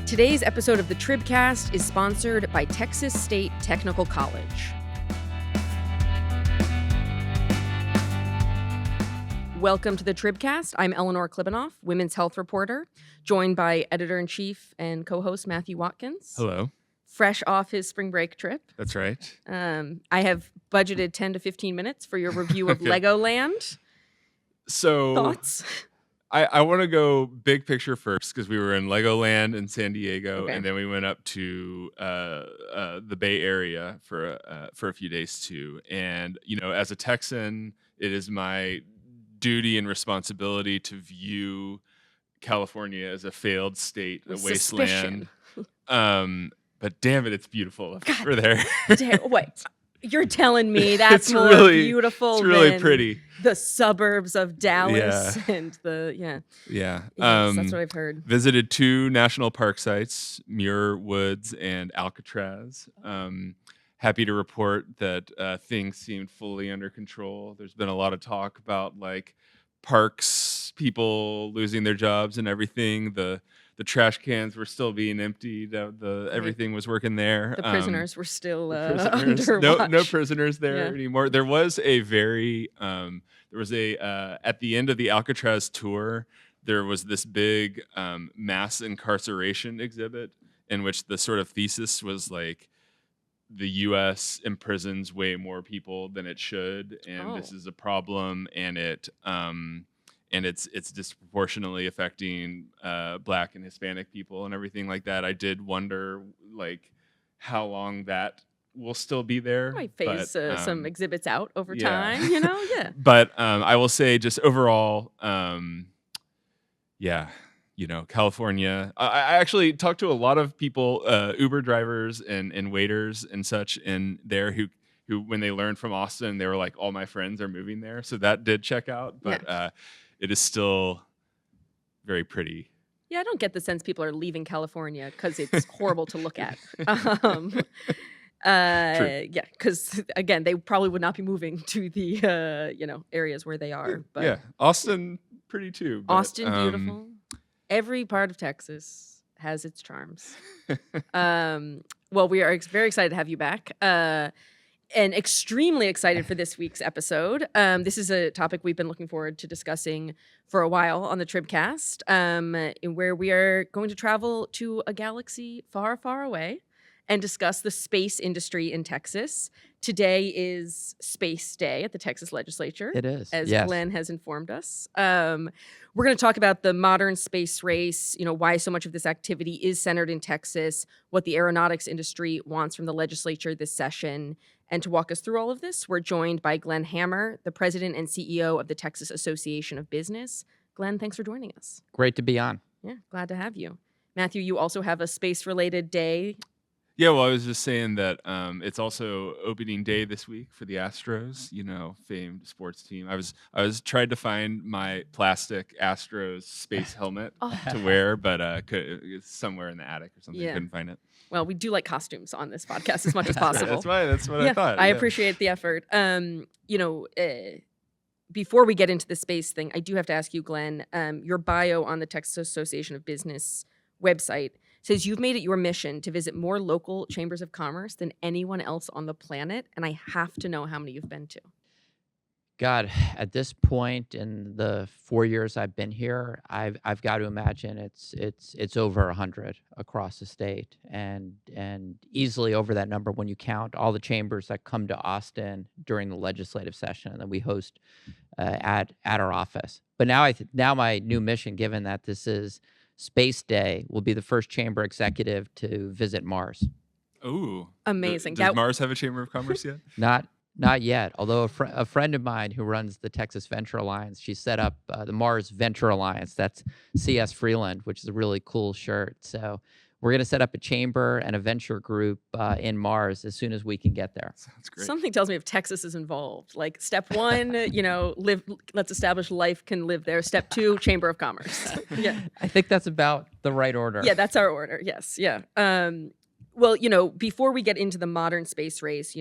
Today's episode of the TribCast is sponsored by Texas State Technical College. Welcome to the TribCast. I'm Eleanor Klibanoff, women's health reporter, joined by editor-in-chief and co-host Matthew Watkins. Hello. Fresh off his spring break trip. That's right. I have budgeted 10 to 15 minutes for your review of Okay. Legoland. So Thoughts? I want to go big picture first because we were in Legoland in San Diego, Okay. and then we went up to the Bay Area for a few days too. And as a Texan, it is my duty and responsibility to view California as a failed state, a wasteland. But damn it, it's beautiful over there. Wait, you're telling me that's It's more really- beautiful It's really than pretty. the suburbs of Dallas and Yeah. Yes, that's what I've heard. Visited 2 national park sites, Muir Woods and Alcatraz. Happy to report that things seemed fully under control. There's been a lot of talk about parks, people losing their jobs and everything. The trash cans were still being emptied. Everything was working there. The prisoners were still Prisoners. under watch. No prisoners there Yeah. anymore. There was a at the end of the Alcatraz tour, there was this big mass incarceration exhibit in which the sort of thesis was the U.S. imprisons way more people than it should, and this is a problem, and it's disproportionately affecting Black and Hispanic people and everything like that. I did wonder how long that will still be there. Might phase some exhibits out over yeah. time, Yeah. But I will say, just overall, California. I actually talked to a lot of people, Uber drivers and waiters and such in there who when they learned from Austin, they were like, all my friends are moving there. So that did check out, but it is still very pretty. Yeah, I don't get the sense people are leaving California because it's horrible to look at. Yeah, because again, they probably would not be moving to the areas where they are. But Yeah, Austin pretty too. But, Austin, beautiful. Every part of Texas has its charms. Well, we are very excited to have you back. And extremely excited for this week's episode. This is a topic we've been looking forward to discussing for a while on the TribCast, where we are going to travel to a galaxy far, far away and discuss the space industry in Texas. Today is Space Day at the Texas Legislature. It is, as yes. Glenn has informed us. We're going to talk about the modern space race, why so much of this activity is centered in Texas, what the aeronautics industry wants from the legislature this session. And to walk us through all of this, we're joined by Glenn Hammer, the president and CEO of the Texas Association of Business. Glenn, thanks for joining us. Great to be on. Yeah, glad to have you. Matthew, you also have a space-related day. Yeah, well, I was just saying that it's also opening day this week for the Astros, famed sports team. I was tried to find my plastic Astros space helmet to wear, but it's somewhere in the attic or something. Yeah. Couldn't find it. Well, we do like costumes on this podcast as much as possible. That's what I thought. I appreciate the effort. Before we get into the space thing, I do have to ask you, Glenn, your bio on the Texas Association of Business website says you've made it your mission to visit more local chambers of commerce than anyone else on the planet, and I have to know how many you've been to. God, at this point in the 4 years I've been here, I've got to imagine it's over 100 across the state, and easily over that number when you count all the chambers that come to Austin during the legislative session that we host at our office. But now my new mission, given that this is Space Day, will be the first chamber executive to visit Mars. Ooh, Amazing. Does Mars have a chamber of commerce yet? Not yet, although a friend of mine who runs the Texas Venture Alliance, she set up the Mars Venture Alliance. That's C.S. Freeland, which is a really cool shirt. So we're going to set up a chamber and a venture group in Mars as soon as we can get there. Sounds great. Something tells me if Texas is involved, like step one, let's establish life can live there. Step two, Chamber of Commerce. Yeah. I think that's about the right order. Yeah, that's our order. Yes. Yeah. Well, before we get into the modern space race,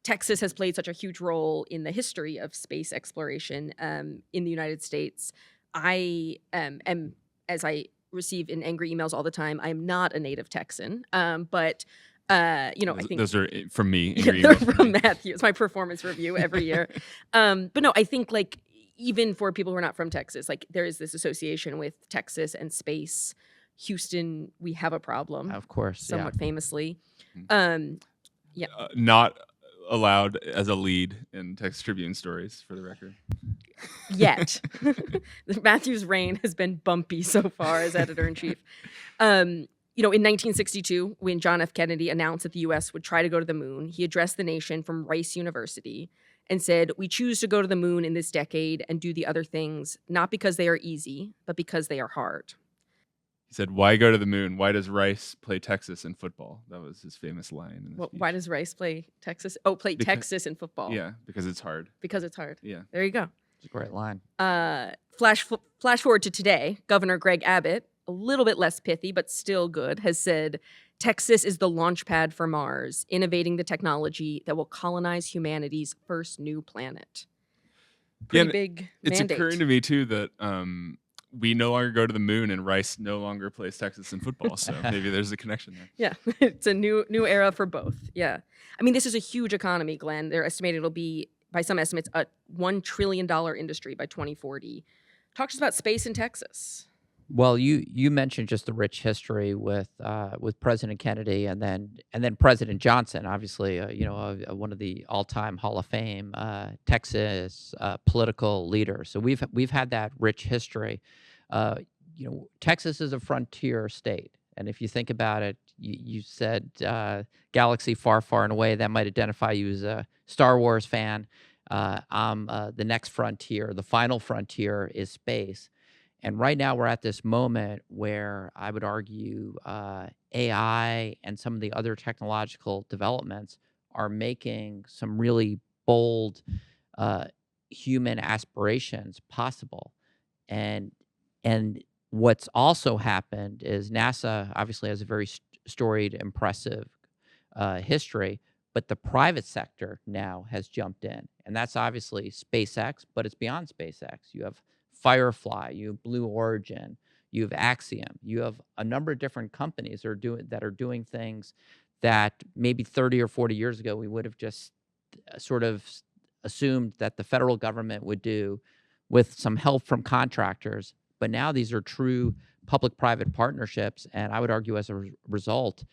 Texas has played such a huge role in the history of space exploration in the United States. I am, as I receive in angry emails all the time. I am not a native Texan, but I think those are from me. yeah, Angry they're emails from me. Matthew. It's my performance review every year. But no, I think like even for people who are not from Texas, like there is this association with Texas and space. Houston, we have a problem, Of course, somewhat famously. Mhm. Yeah. Not allowed as a lead in Texas Tribune stories, for the record. Yet. Matthew's reign has been bumpy so far as editor-in-chief. In 1962, when John F. Kennedy announced that the U.S. would try to go to the moon, he addressed the nation from Rice University and said, "We choose to go to the moon in this decade and do the other things, not because they are easy, but because they are hard." He said, "Why go to the moon? Why does Rice play Texas in football?" That was his famous line in the speech. Why does Rice play Texas? Oh, play Texas in football. Yeah, because it's hard. Because it's hard. Yeah. There you go. it's a great line. Flash forward to today, Governor Greg Abbott, a little bit less pithy, but still good, has said, "Texas is the launch pad for Mars, innovating the technology that will colonize humanity's first new planet." Pretty big It's mandate. occurring to me, too, that we no longer go to the moon and Rice no longer plays Texas in football. So maybe there's a connection there. Yeah, it's a new era for both. Yeah. I mean, this is a huge economy, Glenn. They're estimating it'll be, by some estimates, a $1 trillion industry by 2040. Talk to us about space in Texas. Well, you mentioned just the rich history with President Kennedy and then President Johnson, obviously, one of the all-time Hall of Fame Texas political leaders. So we've had that rich history. Texas is a frontier state, and if you think about it, you said galaxy far, far and away. That might identify you as a Star Wars fan. The next frontier, the final frontier, is space. And right now we're at this moment where I would argue AI and some of the other technological developments are making some really bold human aspirations possible. And what's also happened is NASA obviously has a very storied, impressive history, but the private sector now has jumped in. And that's obviously SpaceX, but it's beyond SpaceX. You have Firefly, you have Blue Origin, you have Axiom, you have a number of different companies that are doing things that maybe 30 or 40 years ago we would have just sort of assumed that the federal government would do with some help from contractors. But now these are true public-private partnerships, and I would argue as a result,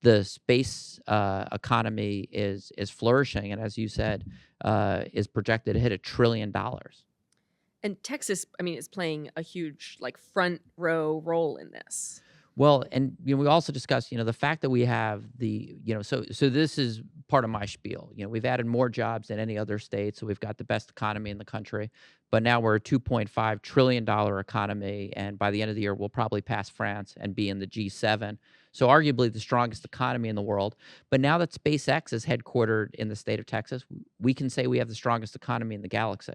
the space economy is flourishing, and as you said, is projected to hit $1 trillion. And Texas, I mean, is playing a huge front row role in this. Well, and we also discussed, the fact that we have so this is part of my spiel. We've added more jobs than any other state, so we've got the best economy in the country. But now we're a $2.5 trillion economy, and by the end of the year, we'll probably pass France and be in the G7. So arguably the strongest economy in the world. But now that SpaceX is headquartered in the state of Texas, we can say we have the strongest economy in the galaxy.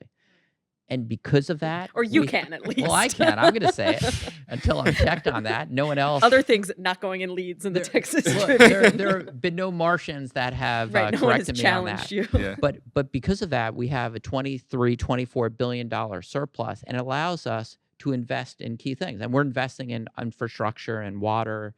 And because of that... Or you can, at least. Well, I can. I'm going to say it until I'm checked on that. No one else... Other things not going in leads in the Texas Tribune. There have been no Martians that have corrected me on that. You. Yeah. But because of that, we have a $24 billion surplus, and it allows us to invest in key things. And we're investing in infrastructure and water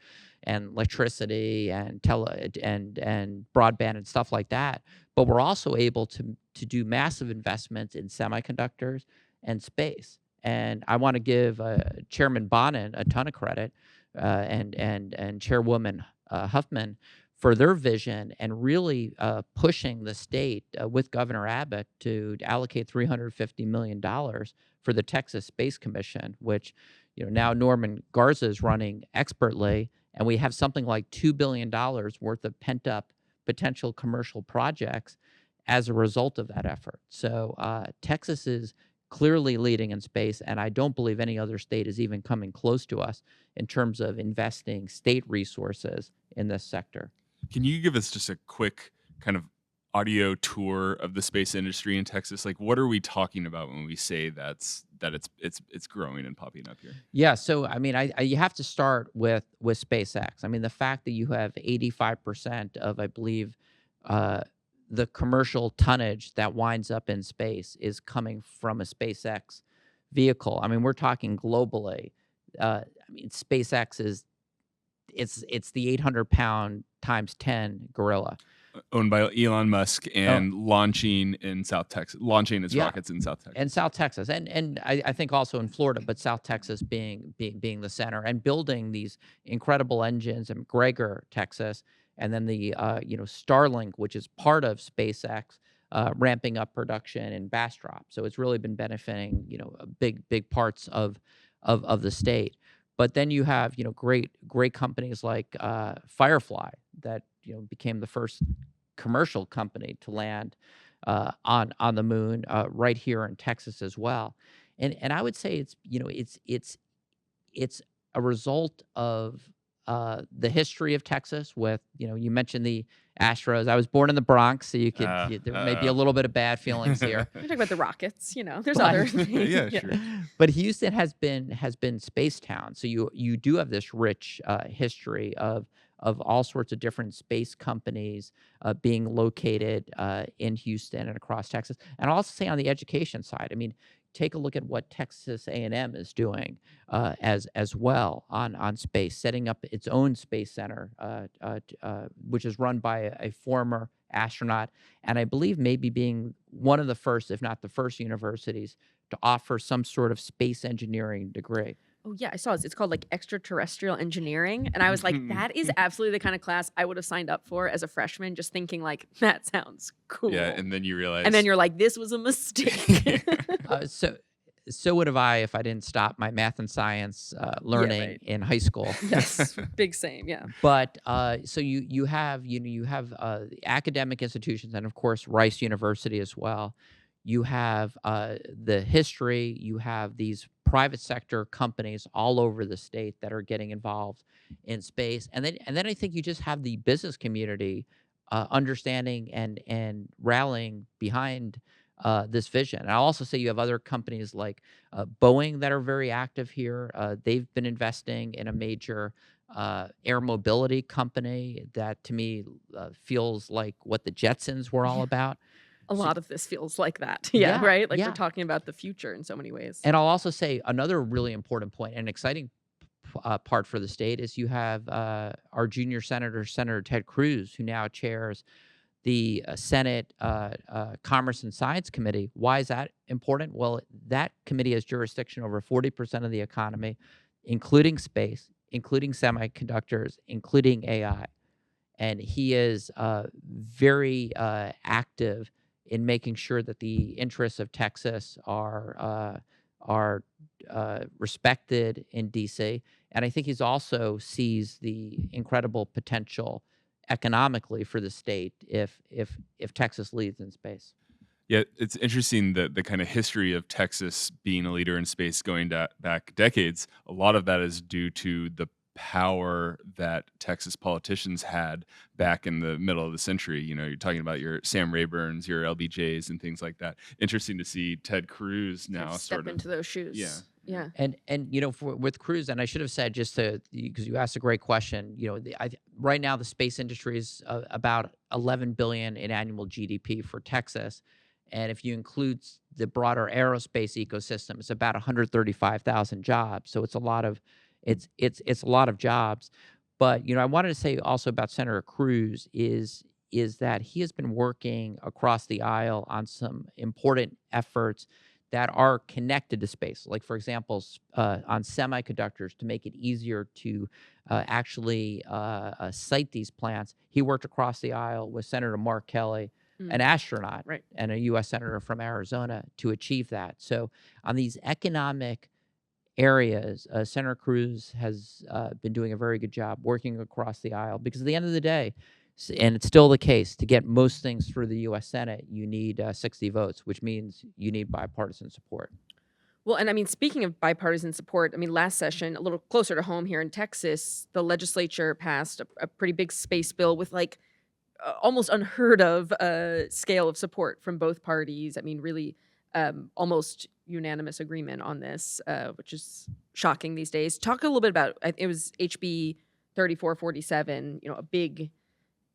and electricity and and broadband and stuff like that. But we're also able to do massive investments in semiconductors and space. And I want to give Chairman Bonin a ton of credit and Chairwoman Huffman for their vision and really pushing the state with Governor Abbott to allocate $350 million for the Texas Space Commission, which now Norman Garza is running expertly, and we have something like $2 billion worth of pent-up potential commercial projects as a result of that effort. So Texas is clearly leading in space, and I don't believe any other state is even coming close to us in terms of investing state resources in this sector. Can you give us just a quick kind of audio tour of the space industry in Texas? Like, what are we talking about when we say that it's growing and popping up here? Yeah, so I mean, you have to start with SpaceX. I mean, the fact that you have 85% of, I believe, the commercial tonnage that winds up in space is coming from a SpaceX vehicle. I mean, we're talking globally. I mean, SpaceX is it's the 800-pound times 10 gorilla. Owned by Elon Musk Oh, and launching its yeah, rockets in South and Texas. South Texas, and I think also in Florida, but South Texas being the center, and building these incredible engines in McGregor, Texas, and then the Starlink, which is part of SpaceX, ramping up production in Bastrop. So it's really been benefiting big parts of the state. But then you have great companies like Firefly that became the first commercial company to land on the moon right here in Texas as well. And I would say it's a result of the history of Texas. With you mentioned the Astros. I was born in the Bronx, so there may be a little bit of bad feelings here. We're talking about the rockets. There's But other things. Yeah, sure. but Houston has been space town, so you do have this rich history of all sorts of different space companies being located in Houston and across Texas. And I'll also say on the education side, I mean, take a look at what Texas A&M is doing as well on space, setting up its own space center, which is run by a former astronaut, and I believe maybe being one of the first, if not the first, universities to offer some sort of space engineering degree. Oh yeah, I saw this. It's called like extraterrestrial engineering, and I was like, that is absolutely the kind of class I would have signed up for as a freshman, just thinking like that sounds cool. Yeah, and then you realize. And then you're like, this was a mistake. So would have I if I didn't stop my math and science learning right. in high school. Yes, big same, yeah. But so you have the academic institutions, and of course Rice University as well. You have the history. You have these private sector companies all over the state that are getting involved in space, and then I think you just have the business community understanding and rallying behind this vision. And I'll also say you have other companies like Boeing that are very active here. They've been investing in a major air mobility company that, to me, feels like what the Jetsons were all about. A lot of this feels like that. Yeah, Yeah, right? Like yeah. we're talking about the future in so many ways. And I'll also say another really important point and exciting part for the state is you have our junior senator, Senator Ted Cruz, who now chairs the Senate Commerce and Science Committee. Why is that important? Well, that committee has jurisdiction over 40% of the economy, including space, including semiconductors, including AI. And he is very active in making sure that the interests of Texas are respected in DC. And I think he's also sees the incredible potential economically for the state if Texas leads in space. Yeah, it's interesting that the kind of history of Texas being a leader in space going back decades. A lot of that is due to the power that Texas politicians had back in the middle of the century. You're talking about your Sam Rayburns, your LBJs, and things like that. Interesting to see Ted Cruz now step into those shoes. Yeah. And with Cruz, and I should have said, just because you asked a great question, right now the space industry is about $11 billion in annual GDP for Texas. And if you include the broader aerospace ecosystem, it's about 135,000 jobs. So it's a lot of jobs. But I wanted to say also about Senator Cruz is that he has been working across the aisle on some important efforts that are connected to space. Like, for example, on semiconductors, to make it easier to actually site these plants. He worked across the aisle with Senator Mark Kelly, an astronaut, right, and a U.S. Senator from Arizona, to achieve that. So on these economic areas, Senator Cruz has been doing a very good job working across the aisle, because at the end of the day, and it's still the case, to get most things through the U.S. Senate, you need 60 votes, which means you need bipartisan support. Well, and I mean, speaking of bipartisan support, I mean, last session, a little closer to home here in Texas, the legislature passed a pretty big space bill with like almost unheard of scale of support from both parties. I mean, really almost unanimous agreement on this, which is shocking these days. Talk a little bit about, it was HB 3447,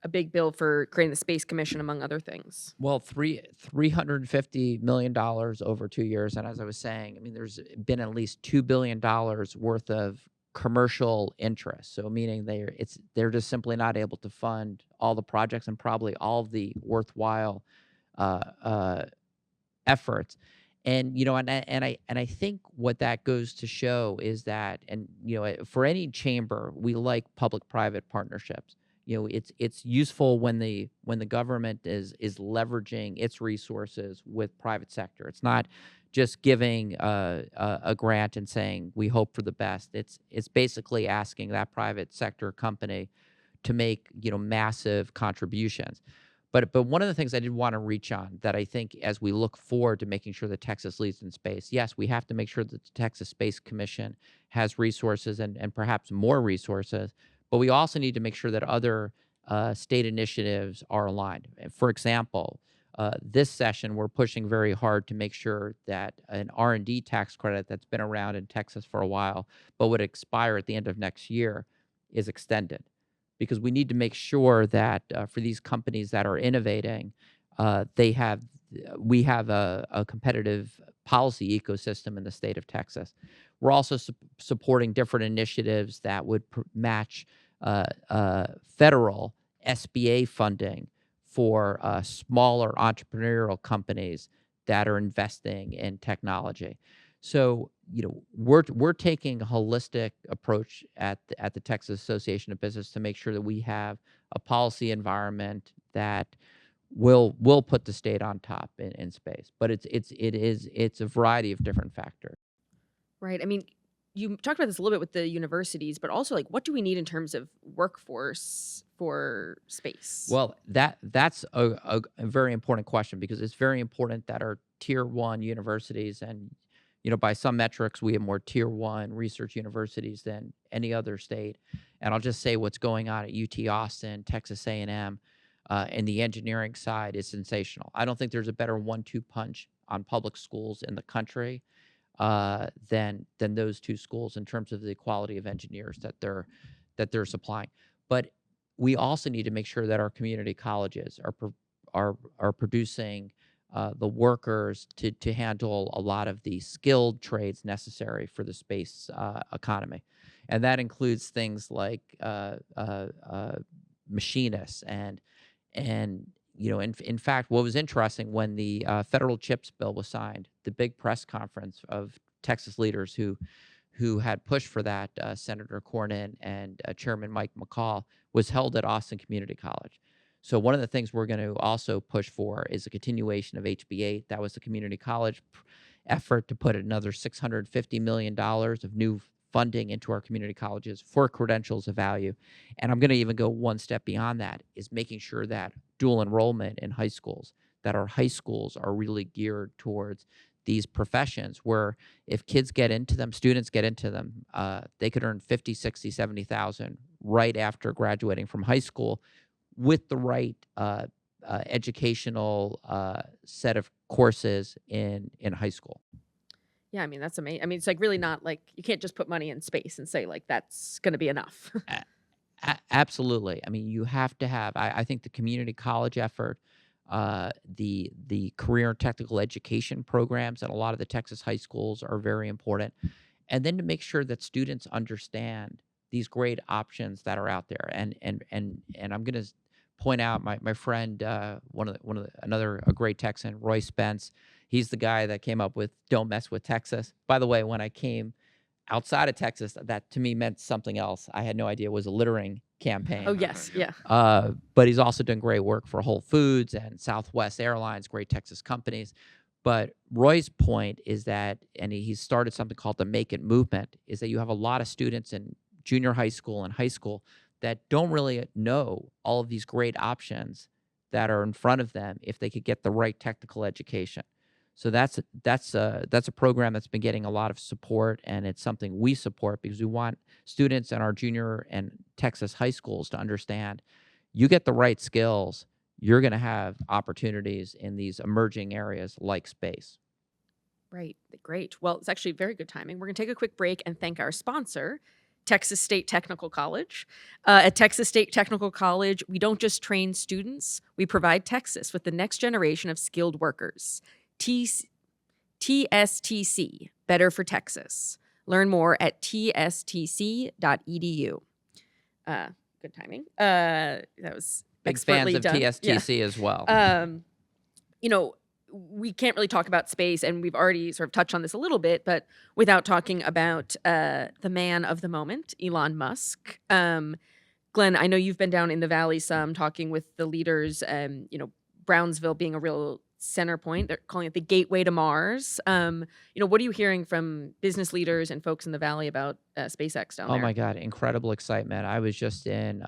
a big bill for creating the Space Commission, among other things. Well, $350 million over 2 years. And as I was saying, I mean, there's been at least $2 billion worth of commercial interests. So meaning they're just simply not able to fund all the projects and probably all of the worthwhile uh, uh, efforts. And I think what that goes to show is that, and for any chamber, we like public-private partnerships. It's useful when the government is leveraging its resources with private sector. It's not just giving a grant and saying we hope for the best. It's basically asking that private sector company to make massive contributions. But one of the things I did want to reach on that I think as we look forward to making sure that Texas leads in space, yes, we have to make sure that the Texas Space Commission has resources and perhaps more resources, but we also need to make sure that other state initiatives are aligned. For example, this session, we're pushing very hard to make sure that an R&D tax credit that's been around in Texas for a while, but would expire at the end of next year, is extended. Because we need to make sure that for these companies that are innovating, we have a competitive policy ecosystem in the state of Texas. We're also supporting different initiatives that would match federal SBA funding for smaller entrepreneurial companies that are investing in technology. So, we're taking a holistic approach at the Texas Association of Business to make sure that we have a policy environment that will put the state on top in space. But it's a variety of different factors. Right. I mean, you talked about this a little bit with the universities, but also like what do we need in terms of workforce for space? Well, that's a very important question, because it's very important that our tier one universities, and by some metrics, we have more tier one research universities than any other state. And I'll just say what's going on at UT Austin, Texas A&M, and the engineering side is sensational. I don't think there's a better 1-2 punch on public schools in the country than those two schools in terms of the quality of engineers that they're supplying. But we also need to make sure that our community colleges are producing the workers to handle a lot of the skilled trades necessary for the space economy. And that includes things like machinists and in fact, what was interesting when the federal CHIPS bill was signed, the big press conference of Texas leaders who had pushed for that, Senator Cornyn and Chairman Mike McCall, was held at Austin Community College. So one of the things we're going to also push for is a continuation of HB8. That was the community college effort to put another $650 million of new funding into our community colleges for credentials of value. And I'm going to even go one step beyond that, is making sure that dual enrollment in high schools, that our high schools are really geared towards these professions where if kids get into them, students get into them, they could earn 50, 60, 70,000 right after graduating from high school with the right educational set of courses in high school. Yeah, I mean, that's amazing. I mean, it's like really not like you can't just put money in space and say like that's going to be enough. Absolutely. I mean, you have to have, I think the community college effort, the career and technical education programs at a lot of the Texas high schools are very important. And then to make sure that students understand these great options that are out there. And I'm going to point out my friend, another great Texan, Roy Spence. He's the guy that came up with "Don't Mess with Texas." By the way, when I came outside of Texas, that to me meant something else. I had no idea it was a littering campaign. Oh, yes. Yeah. But he's also done great work for Whole Foods and Southwest Airlines, great Texas companies. But Roy's point is that, and he started something called the Make It movement, is that you have a lot of students in junior high school and high school that don't really know all of these great options that are in front of them if they could get the right technical education. So that's a program that's been getting a lot of support, and it's something we support because we want students in our junior and Texas high schools to understand you get the right skills, you're going to have opportunities in these emerging areas like space. Right. Great. Well, it's actually very good timing. We're going to take a quick break and thank our sponsor, Texas State Technical College. At Texas State Technical College, we don't just train students, we provide Texas with the next generation of skilled workers. TSTC, Better for Texas. Learn more at tstc.edu. Good timing. That was Big fans expertly of done. Yeah. TSTC as well. You know, we can't really talk about space, and we've already sort of touched on this a little bit, but without talking about the man of the moment, Elon Musk. Glenn, I know you've been down in the valley some talking with the leaders, Brownsville being a real center point. They're calling it the gateway to Mars. What are you hearing from business leaders and folks in the valley about SpaceX down Oh there? my God, incredible excitement. I was just in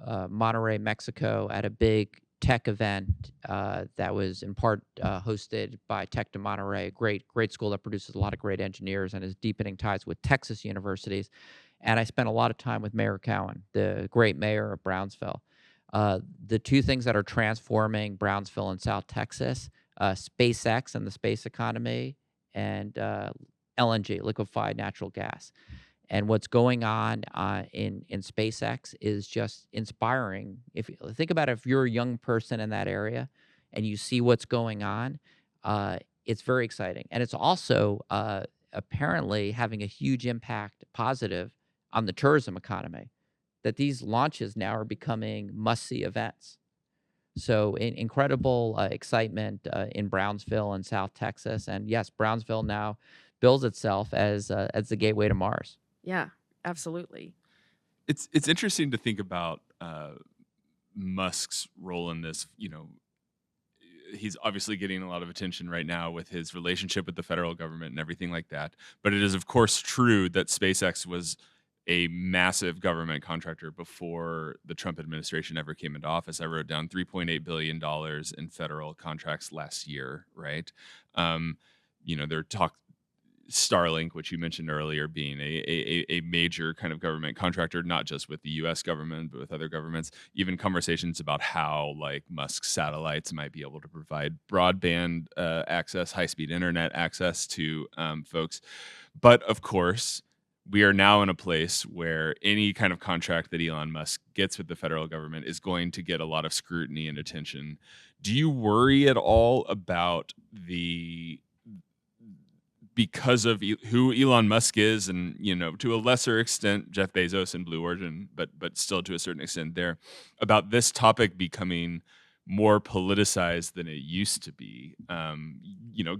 Monterrey, Mexico at a big tech event that was in part hosted by Tech de Monterrey, a great school that produces a lot of great engineers and is deepening ties with Texas universities. And I spent a lot of time with Mayor Cowan, the great mayor of Brownsville. The two things that are transforming Brownsville and South Texas, SpaceX and the space economy, and LNG, liquefied natural gas. And what's going on in SpaceX is just inspiring. If you think about it, if you're a young person in that area and you see what's going on, it's very exciting. And it's also apparently having a huge impact, positive, on the tourism economy, that these launches now are becoming must-see events. So incredible excitement in Brownsville and South Texas. And yes, Brownsville now bills itself as the gateway to Mars. Yeah, absolutely. It's interesting to think about Musk's role in this. He's obviously getting a lot of attention right now with his relationship with the federal government and everything like that. But it is, of course, true that SpaceX was a massive government contractor before the Trump administration ever came into office. I wrote down $3.8 billion in federal contracts last year, right? They're Starlink, which you mentioned earlier, being a major kind of government contractor, not just with the U.S. government, but with other governments. Even conversations about how like Musk's satellites might be able to provide broadband access, high-speed internet access to folks. But of course, we are now in a place where any kind of contract that Elon Musk gets with the federal government is going to get a lot of scrutiny and attention. Do you worry at all about because of who Elon Musk is, and to a lesser extent Jeff Bezos and Blue Origin, but still to a certain extent there, about this topic becoming more politicized than it used to be,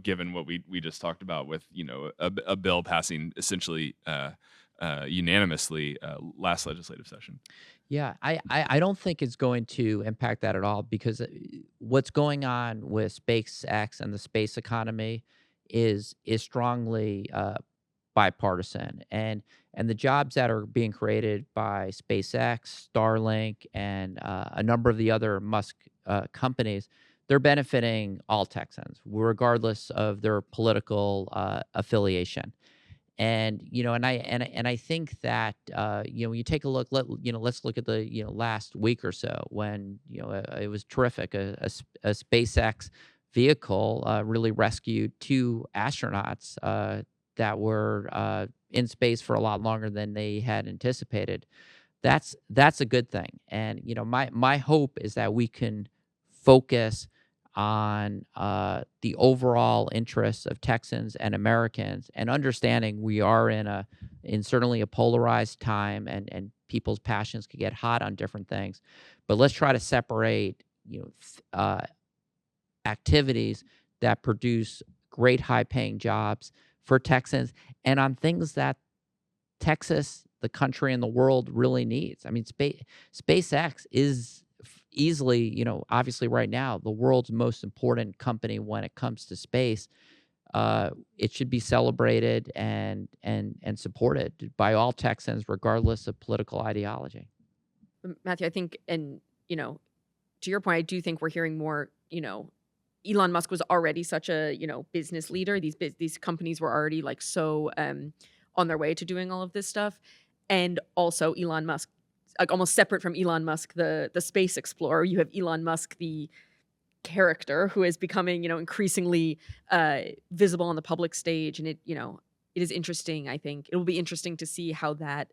given what we just talked about with a bill passing essentially unanimously last legislative session? Yeah, I don't think it's going to impact that at all, because what's going on with SpaceX and the space economy is strongly bipartisan, and the jobs that are being created by SpaceX, Starlink, and a number of the other Musk companies, they're benefiting all Texans, regardless of their political affiliation. And I think that when you take a look, let's look at the last week or so, when it was terrific. A SpaceX vehicle really rescued two astronauts that were in space for a lot longer than they had anticipated. That's a good thing. And my hope is that we can focus on the overall interests of Texans and Americans, and understanding we are in certainly a polarized time, and people's passions could get hot on different things. But let's try to separate activities that produce great high-paying jobs for Texans, and on things that Texas, the country, and the world really needs. I mean, SpaceX is easily, obviously right now, the world's most important company when it comes to space. It should be celebrated and supported by all Texans, regardless of political ideology. Matthew, I think, and to your point, I do think we're hearing more. Elon Musk was already such a business leader. These companies were already like so on their way to doing all of this stuff, and also Elon Musk, like almost separate from Elon Musk, the space explorer. You have Elon Musk, the character, who is becoming increasingly visible on the public stage, and it is interesting. I think it will be interesting to see how that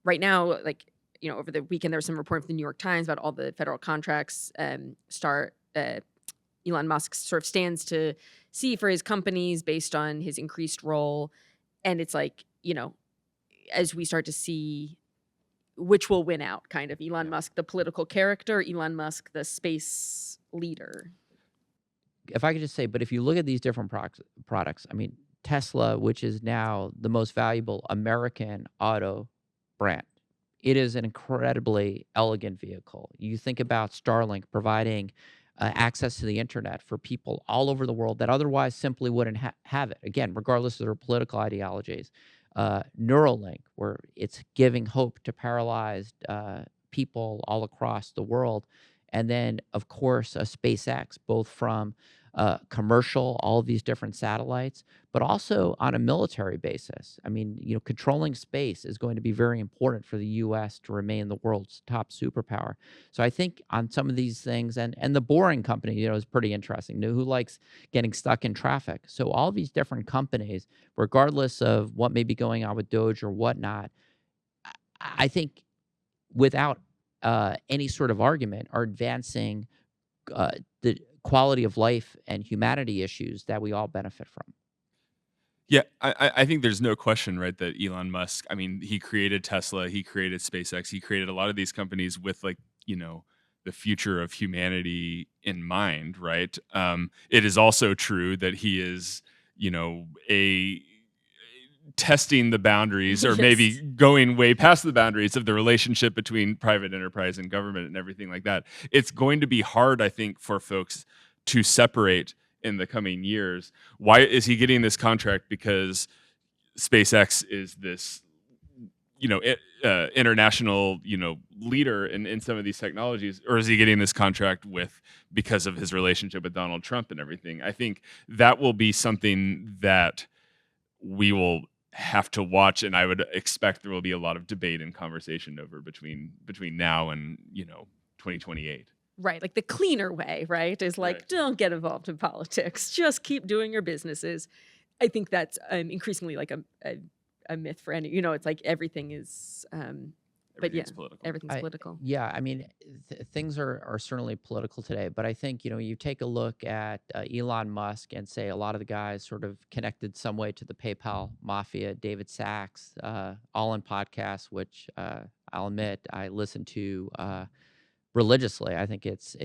right now, like over the weekend there was some report from the New York Times about all the federal contracts Elon Musk sort of stands to see for his companies based on his increased role. and it's like, as we start to see which will win out, kind of Elon Musk, the political character, Elon Musk, the space leader. If I could just say, but if you look at these different products, I mean, Tesla, which is now the most valuable American auto brand, it is an incredibly elegant vehicle. You think about Starlink providing access to the internet for people all over the world that otherwise simply wouldn't have it. Again, regardless of their political ideologies. Neuralink, where it's giving hope to paralyzed people all across the world. And then, of course, SpaceX, both from commercial, all of these different satellites, but also on a military basis. I mean, controlling space is going to be very important for the U.S. to remain the world's top superpower. So I think on some of these things, and the Boring Company, is pretty interesting. Who likes getting stuck in traffic? So all these different companies, regardless of what may be going on with Doge or whatnot, I think without any sort of argument, are advancing the quality of life and humanity issues that we all benefit from. Yeah, I think there's no question, right, that Elon Musk, I mean, he created Tesla, he created SpaceX, he created a lot of these companies with the future of humanity in mind, right? It is also true that he is, a testing the boundaries or maybe Yes. going way past the boundaries of the relationship between private enterprise and government and everything like that. It's going to be hard, I think, for folks to separate in the coming years. Why is he getting this contract? Because SpaceX is this, international, leader in some of these technologies, or is he getting this contract because of his relationship with Donald Trump and everything? I think that will be something that we will have to watch, and I would expect there will be a lot of debate and conversation over between now and 2028. Right, like the cleaner way, right, is like, Right. don't get involved in politics. Just keep doing your businesses. I think that's increasingly like a myth for any. It's like everything is, but yeah, Everything's political. everything's political. Yeah, I mean, things are certainly political today, but I think, you take a look at Elon Musk and say a lot of the guys sort of connected some way to the PayPal mafia, David Sachs, all in podcasts, which I'll admit I listen to religiously. I think it's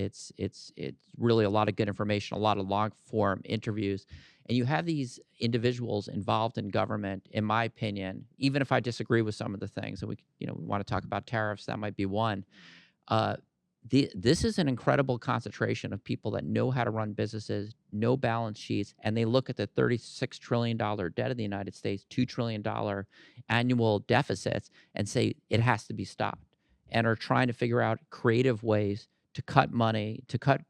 really a lot of good information, a lot of long form interviews. And you have these individuals involved in government, in my opinion, even if I disagree with some of the things, and we want to talk about tariffs, that might be one. This is an incredible concentration of people that know how to run businesses, know balance sheets, and they look at the $36 trillion debt of the United States, $2 trillion annual deficits, and say it has to be stopped, and are trying to figure out creative ways to cut money, to cut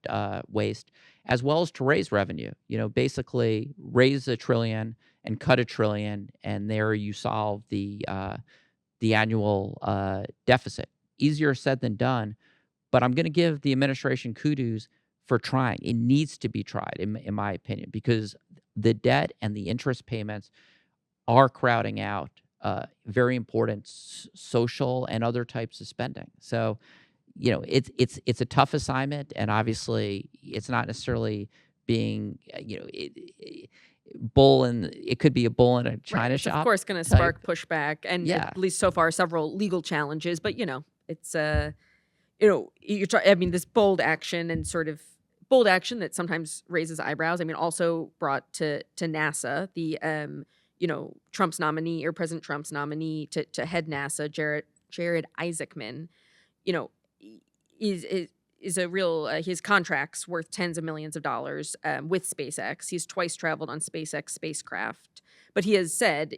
waste, as well as to raise revenue. Basically raise $1 trillion and cut $1 trillion, and there you solve the annual deficit. Easier said than done, but I'm going to give the administration kudos for trying. It needs to be tried, in my opinion, because the debt and the interest payments are crowding out very important social and other types of spending. So, it's a tough assignment, and obviously, it's not necessarily being it could be a bull in a china Right, it's shop. of course going to type. spark pushback, and Yeah. at least so far, several legal challenges. But it's I mean, this bold action that sometimes raises eyebrows. I mean, also brought to NASA the Trump's nominee, or President Trump's nominee to head NASA, Jared Isaacman, is a real his contract's worth tens of millions of dollars with SpaceX. He's twice traveled on SpaceX spacecraft, but he has said,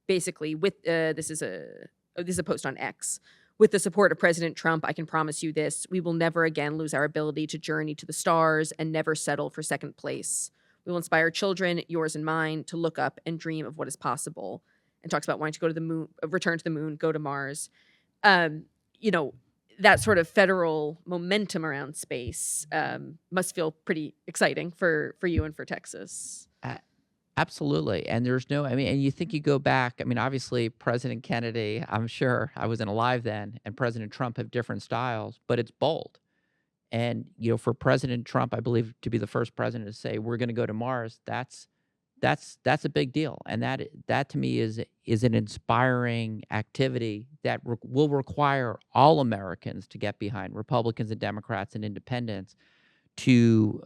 basically with this is a post on X. With the support of President Trump, I can promise you this: we will never again lose our ability to journey to the stars and never settle for second place. We will inspire children, yours and mine, to look up and dream of what is possible. And talks about wanting to go to the moon, return to the moon, go to Mars. That sort of federal momentum around space must feel pretty exciting for you and for Texas. Absolutely. And and you think you go back, obviously President Kennedy, I'm sure I wasn't alive then, and President Trump have different styles, but it's bold. And, for President Trump, I believe, to be the first president to say, we're going to go to Mars, that's that's a big deal, and that to me is an inspiring activity that will require all Americans to get behind, Republicans and Democrats and Independents, to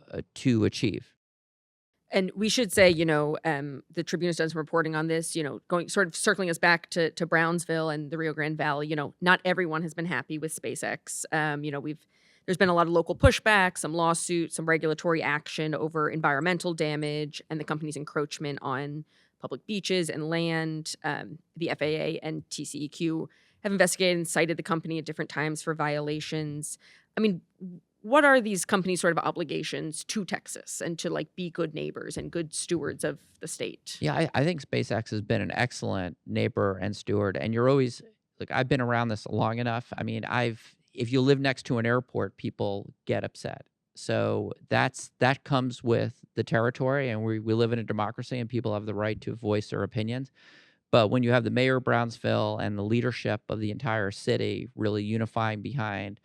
achieve. And we should say, the Tribune has done some reporting on this, going sort of circling us back to Brownsville and the Rio Grande Valley. Not everyone has been happy with SpaceX. There's been a lot of local pushback, some lawsuits, some regulatory action over environmental damage and the company's encroachment on public beaches and land. The FAA and TCEQ have investigated and cited the company at different times for violations. I mean, what are these companies' sort of obligations to Texas and to like be good neighbors and good stewards of the state? Yeah, I think SpaceX has been an excellent neighbor and steward, and you're always look. I've been around this long enough. I mean, if you live next to an airport, people get upset. So that comes with the territory, and we live in a democracy, and people have the right to voice their opinions. But when you have the mayor of Brownsville and the leadership of the entire city really unifying behind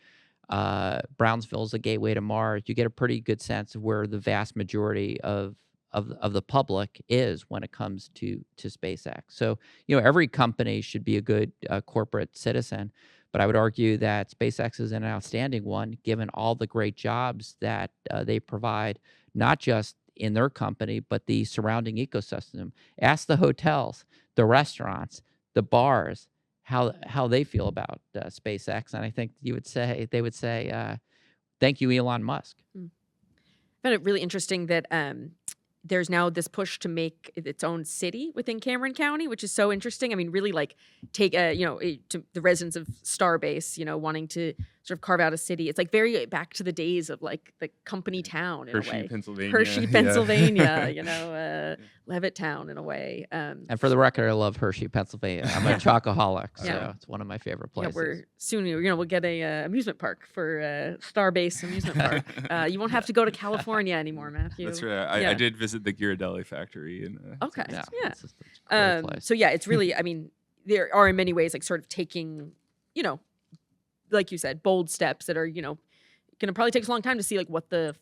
Brownsville as a gateway to Mars, you get a pretty good sense of where the vast majority of the public is when it comes to SpaceX. So every company should be a good corporate citizen, but I would argue that SpaceX is an outstanding one, given all the great jobs that they provide, not just in their company, but the surrounding ecosystem. Ask the hotels, the restaurants, the bars, how they feel about SpaceX, and I think they would say, "Thank you, Elon Musk." I found it really interesting that there's now this push to make its own city within Cameron County, which is so interesting. I mean, really like take to the residents of Starbase, wanting to sort of carve out a city. It's like very back to the days of like the company town in a Hershey, way. Pennsylvania. Hershey, Yeah. Pennsylvania, Levitt Town in a way. And for the record, I love Hershey, Pennsylvania. I'm a chocoholic, so Yeah. it's one of my favorite Yeah, places. we're soon. We'll get a amusement park for Starbase amusement park. You won't have to go to California anymore, Matthew. That's right. Yeah. I did visit the Ghirardelli factory. Okay. Yeah, Yeah. it's just a great place. So yeah, it's really. I mean, there are in many ways like sort of taking, like you said, bold steps that are going to probably take us a long time to see like what the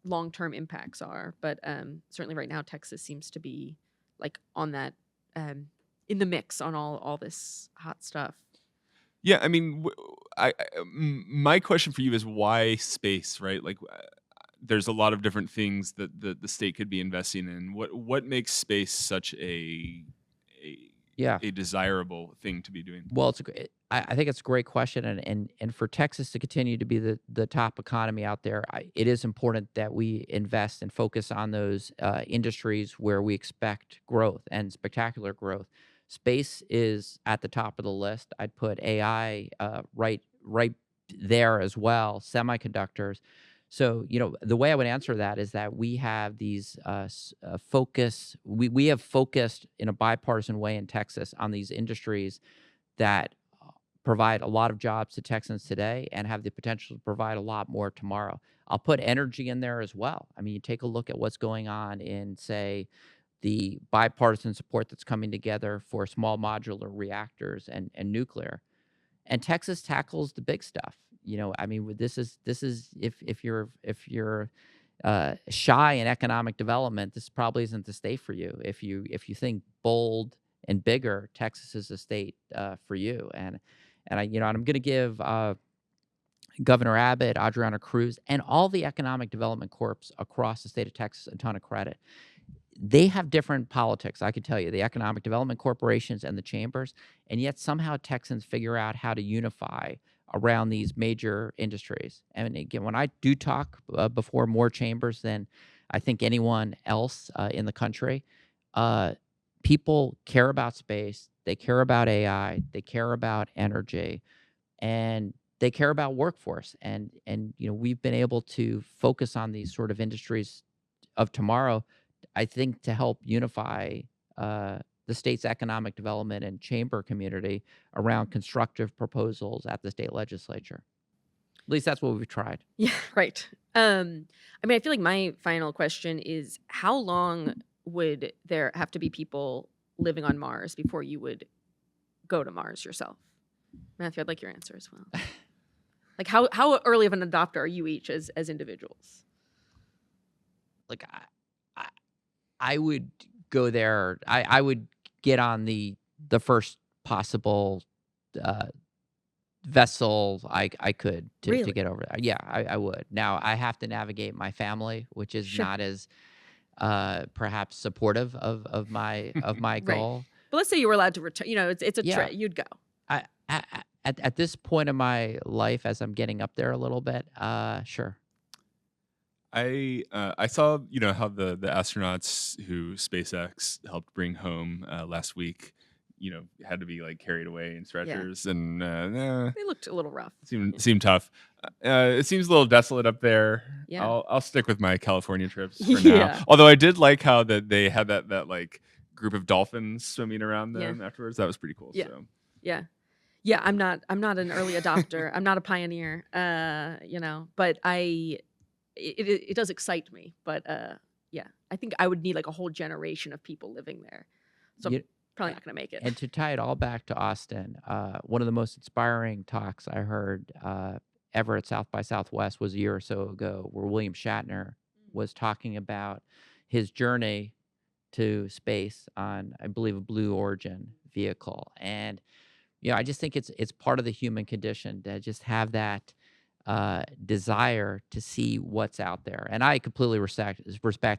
long-term impacts are. But certainly right now, Texas seems to be like on that in the mix on all this hot stuff. Yeah, I mean, my question for you is why space, right? Like, there's a lot of different things that the state could be investing in. What makes space such a desirable thing to be doing? Well, I think it's a great question, and for Texas to continue to be the top economy out there, it is important that we invest and focus on those industries where we expect growth and spectacular growth. Space is at the top of the list. I'd put AI right there as well. Semiconductors. So the way I would answer that is that we have these focus. We have focused in a bipartisan way in Texas on these industries that provide a lot of jobs to Texans today and have the potential to provide a lot more tomorrow. I'll put energy in there as well. I mean, you take a look at what's going on in, say, the bipartisan support that's coming together for small modular reactors and nuclear. And Texas tackles the big stuff. I mean, this is if you're shy in economic development, this probably isn't the state for you. If you think bold and bigger, Texas is the state for you. And I'm going to give Governor Abbott, Adriana Cruz, and all the economic development corps across the state of Texas a ton of credit. They have different politics, I can tell you, the economic development corporations and the chambers, and yet somehow Texans figure out how to unify around these major industries. And again, when I do talk before more chambers than I think anyone else in the country, people care about space, they care about AI, they care about energy, and they care about workforce. And we've been able to focus on these sort of industries of tomorrow, I think, to help unify the state's economic development and chamber community around constructive proposals at the state legislature. At least that's what we've tried. Yeah, right. I mean, I feel like my final question is, how long would there have to be people living on Mars before you would go to Mars yourself? Matthew, I'd like your answer as well. Like, how early of an adopter are you each as individuals? Like, I would go there. I would get on the first possible vessel I could to Really? get over there. Yeah, I would. Now I have to navigate my family, which is Sure. not as perhaps supportive of my Right. goal. But let's say you were allowed to return. It's a Yeah. trip. You'd go. At this point in my life, as I'm getting up there a little bit, sure. I saw how the astronauts who SpaceX helped bring home last week had to be like carried away in stretchers and They looked a little rough. seemed tough. It seems a little desolate up there. Yeah. I'll stick with my California trips for Yeah. now. Although I did like how that they had that like group of dolphins swimming around them afterwards. That was pretty cool. Yeah. So. Yeah, I'm not an early adopter. I'm not a pioneer. But it does excite me. But I think I would need like a whole generation of people living there. So I'm probably not going to make it. And to tie it all back to Austin, one of the most inspiring talks I heard ever at South by Southwest was a year or so ago, where William Shatner was talking about his journey to space on, I believe, a Blue Origin vehicle. And I just think it's part of the human condition to just have that desire to see what's out there. And I completely respect,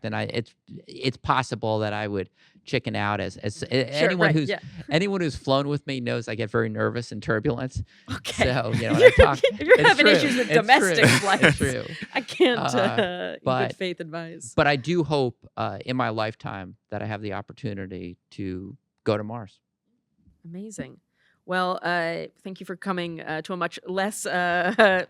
and it's possible that I would chicken out as anyone right, anyone who's flown with me knows I get very nervous in turbulence. Okay. So when I talk, if you're it's having true. issues with It's domestic true. flights, It's true. I can't in but- good faith advise. But I do hope in my lifetime that I have the opportunity to go to Mars. Amazing. Well, thank you for coming to a much less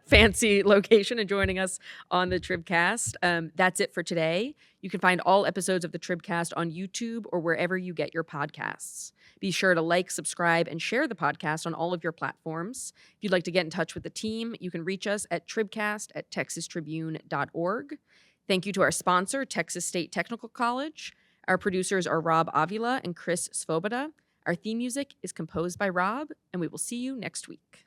fancy location and joining us on the TribCast. That's it for today. You can find all episodes of the TribCast on YouTube or wherever you get your podcasts. Be sure to like, subscribe, and share the podcast on all of your platforms. If you'd like to get in touch with the team, you can reach us at tribcast@texastribune.org. Thank you to our sponsor, Texas State Technical College. Our producers are Rob Avila and Chris Svoboda. Our theme music is composed by Rob, and we will see you next week.